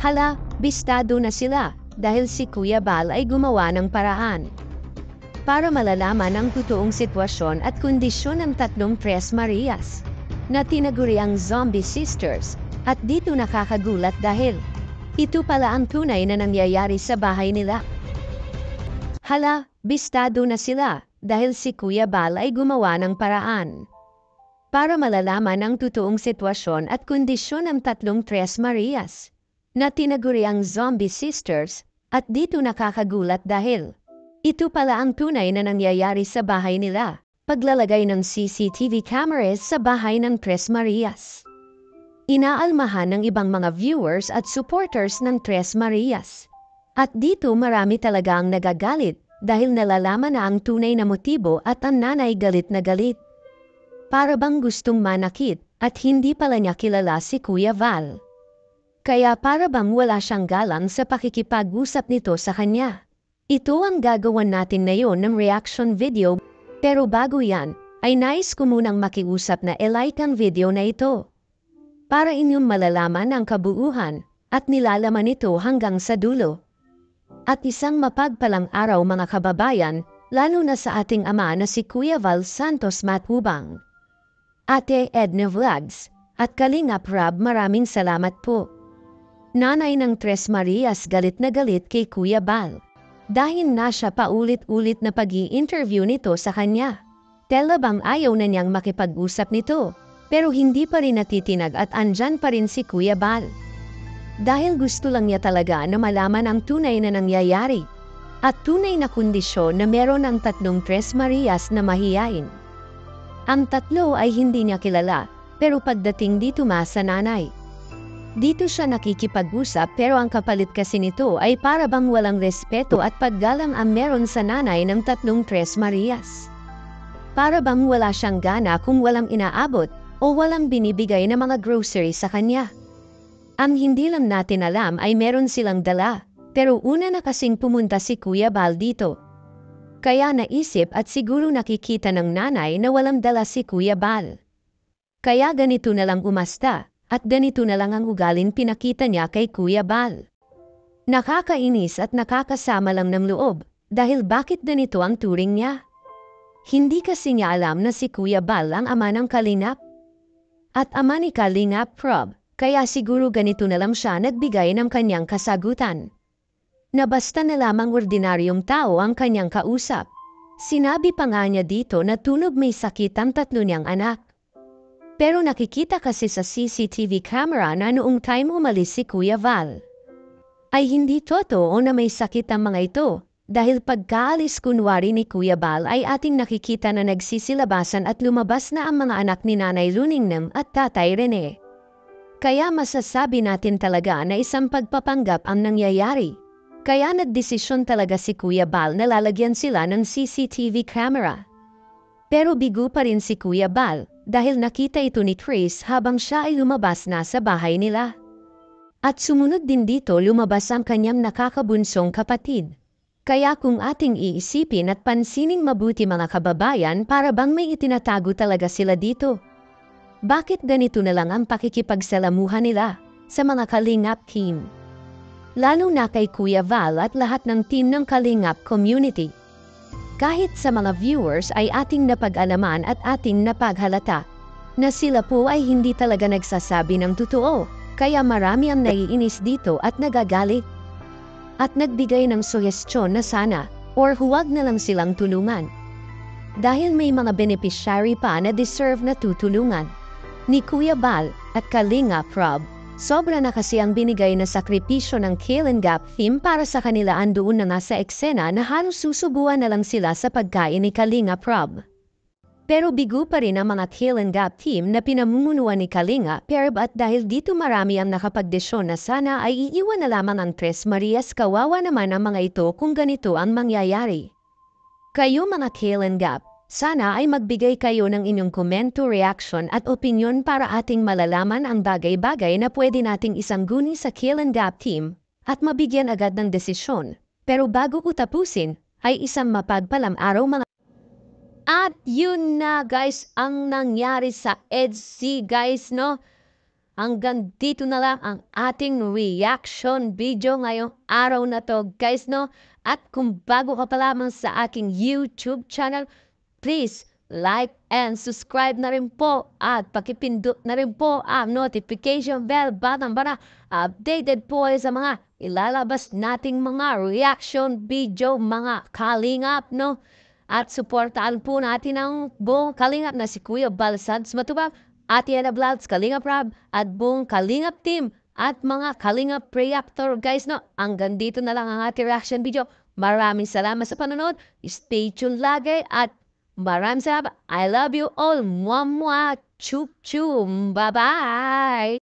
Hala, bistado na sila dahil si Kuya Bal ay gumawa ng paraan para malalaman ang totoong sitwasyon at kondisyon ng tatlong Tres Marias na tinaguriang zombie sisters. At dito nakakagulat dahil ito pala ang tunay na nangyayari sa bahay nila. Hala, bistado na sila dahil si Kuya Bal ay gumawa ng paraan para malalaman ang totoong sitwasyon at kondisyon ng tatlong Tres Marias na tinaguriang zombie sisters. At dito nakakagulat dahil ito pala ang tunay na nangyayari sa bahay nila. Paglalagay ng CCTV cameras sa bahay ng Tres Marias. Inaalmahan ng ibang mga viewers at supporters ng Tres Marias. At dito marami talaga ang nagagalit dahil nalalaman na ang tunay na motibo at ang nanay galit na galit. Para bang gustong manakit at hindi pala niya kilala si Kuya Val. Kaya para bang wala siyang galang sa pakikipag-usap nito sa kanya. Ito ang gagawin natin ngayon ng reaction video. Pero bago yan, ay nais ko munang makiusap na i-like ang video na ito. Para inyong malalaman ang kabuuan at nilalaman ito hanggang sa dulo. At isang mapagpalang araw mga kababayan, lalo na sa ating ama na si Kuya Val Santos Matubang. Ate Edna Vlogs at Kalingap Rob, maraming salamat po. Nanay ng Tres Marias galit na galit kay Kuya Val. Dahil na siya paulit-ulit na pag-i-interview nito sa kanya. Tela bang ayaw na niyang makipag-usap nito. Pero hindi pa rin natitinag at andyan pa rin si Kuya Bal. Dahil gusto lang niya talaga na malaman ang tunay na nangyayari. At tunay na kondisyon na meron ang tatlong Tres Marias na mahiyain. Ang tatlo ay hindi niya kilala, pero pagdating dito sa nanay. Dito siya nakikipag-usap pero ang kapalit kasi nito ay para bang walang respeto at paggalang ang meron sa nanay ng tatlong Tres Marias. Para bang wala siyang gana kung walang inaabot o walang binibigay na mga grocery sa kanya. Ang hindi lang natin alam ay meron silang dala, pero una na kasing pumunta si Kuya Bal dito. Kaya naisip at siguro nakikita ng nanay na walang dala si Kuya Bal. Kaya ganito na lang umasta, at ganito na lang ang ugalin pinakita niya kay Kuya Bal. Nakakainis at nakakasama lang ng loob, dahil bakit ganito ang turing niya? Hindi kasi niya alam na si Kuya Bal ang ama ng Kalingap. At ama ni Kalingap Rob, kaya siguro ganito na lang siya nagbigay ng kanyang kasagutan. Na basta na lamang ordinaryong tao ang kanyang kausap. Sinabi pa nga niya dito na tunog may sakit ang tatlo niyang anak. Pero nakikita kasi sa CCTV camera na noong time umalis si Kuya Val. Ay hindi totoo na may sakit ang mga ito. Dahil pagkaalis kunwari ni Kuya Bal ay ating nakikita na nagsisilabasan at lumabas na ang mga anak ni Nanay Luningnem at Tatay Rene. Kaya masasabi natin talaga na isang pagpapanggap ang nangyayari. Kaya nagdesisyon talaga si Kuya Bal na lalagyan sila ng CCTV camera. Pero bigo pa rin si Kuya Bal dahil nakita ito ni Chris habang siya ay lumabas na sa bahay nila. At sumunod din dito lumabas ang kanyang nakakabunsong kapatid. Kaya kung ating iisipin at pansinin mabuti mga kababayan, para bang may itinatago talaga sila dito. Bakit ganito na lang ang pakikipagsalamuhan nila sa mga Kalingap team? Lalo na kay Kuya Val at lahat ng team ng Kalingap community. Kahit sa mga viewers ay ating napag-alaman at ating napaghalata na sila po ay hindi talaga nagsasabi ng totoo, kaya marami ang naiinis dito at nagagalit. At nagbigay ng suhestyon na sana or huwag na lang silang tulungan. Dahil may mga beneficiary pa na deserve na tutulungan. Ni Kuya Bal at Kalingap Rob, sobra na kasi ang binigay na sakripisyo ng Kalingap team para sa kanila, andoon na nga sa eksena na halos susubuan na lang sila sa pagkain ni Kalingap Rob. Pero bigo pa rin ang mga Kalingap team na pinamumunuan ni Kalingap Rob at dahil dito marami ang nakapagdesisyon na sana ay iiwan na lamang ang Tres Marias. Kawawa naman ang mga ito kung ganito ang mangyayari. Kayo mga Kalingap, sana ay magbigay kayo ng inyong komento, reaction at opinyon para ating malalaman ang bagay-bagay na pwede nating isangguni sa Kalingap team at mabigyan agad ng desisyon. Pero bago ko tapusin, ay isang mapagpalang araw mga. At yun na guys ang nangyari sa EDC guys, no? hanggang dito na lang ang ating reaction video ngayong araw na to guys no. At kung bago ka pa lamang sa aking YouTube channel, please like and subscribe na rin po at pakipindot na rin po ang notification bell button para updated po kayo sa mga ilalabas nating mga reaction video mga kalingap no. At suportahan po natin ang buong kalingap na si Kuya Balsads Matubang, Ate Ana Vlogs, Kalingap Rab at buong Kalingap team at mga Kalingap Reactor guys no. Hanggang dito na lang ang ating reaction video. Maraming salamat sa panonood. Stay tuned lagi at maraming salamat. I love you all. Mwah mwah. Chup chum. Bye bye.